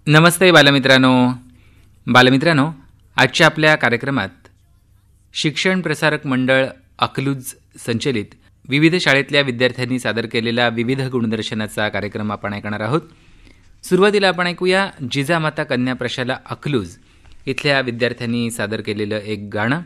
नमस्ते बालमित्रांनो, आजच्या आपल्या कार्यक्रमात शिक्षण प्रसारक मंडळ अकलूज संचलित विविध शाळेतल्या विद्यार्थ्यांनी सादर केलेला विविध गुणदर्शनाचा कार्यक्रम आपण ऐकणार आहोत. सुरुवातीला आपण ऐकूया जिजामाता कन्या प्रशाला अकलूज इथल्या विद्यार्थ्यांनी सादर केलेलं एक गाणं.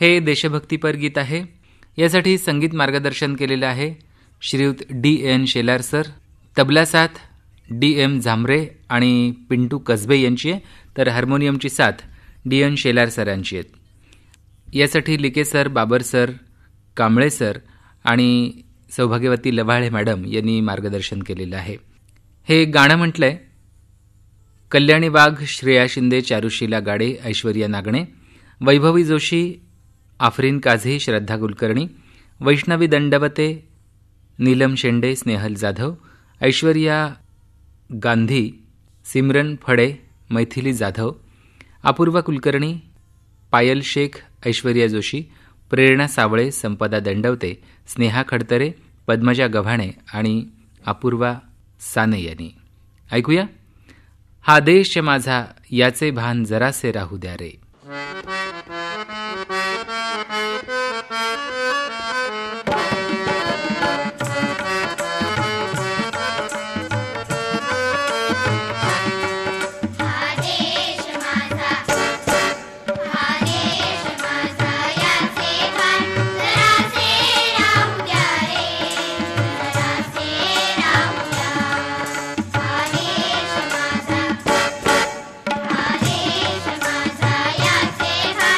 हे देशभक्तीपर गीत आहे. यासाठी संगीत मार्गदर्शन केलेलं आहे श्रीयुत D.N. शेलार सर. तबला साथ D.M. झांबरे आणि पिंटू कसबे यांची आहे, तर हार्मोनियमची साथ D.N. शेलार सरांची आहेत. यासाठी Like sir, Babar sir, Kamble sir आणि सौभाग्यवती लव्हाळे मॅडम यांनी मार्गदर्शन केलेलं आहे. हे गाणं म्हटलंय कल्याणी वाघ, श्रेया शिंदे, चारुशीला गाडे, ऐश्वर्या नागणे, वैभवी जोशी, आफरीन काझी, श्रद्धा कुलकर्णी, वैष्णवी दंडवते, नीलम शेंडे, स्नेहल जाधव, ऐश्वर्या गांधी, सिमरन फडे, मैथिली जाधव, अपूर्वा कुलकर्णी, पायल शेख, ऐश्वर्या जोशी, प्रेरणा सावळे, संपदा दंडवते, स्नेहा खडतरे, पद्मजा गव्हाणे आणि अपूर्वा साने यांनी. ऐकूया हा देश माझा याचे भान जरासे राहू द्या रे. हा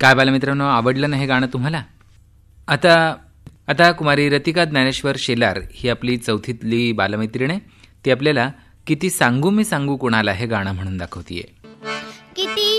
काय बालमित्रांनो, आवडलं ना हे गाणं तुम्हाला? आता कुमारी रतिका ज्ञानेश्वर शेलार ही आपली चौथीतली बालमैत्रीण आहे. ती आपल्याला किती सांगू मी सांगू कोणाला हे गाणं म्हणून दाखवतीये. किती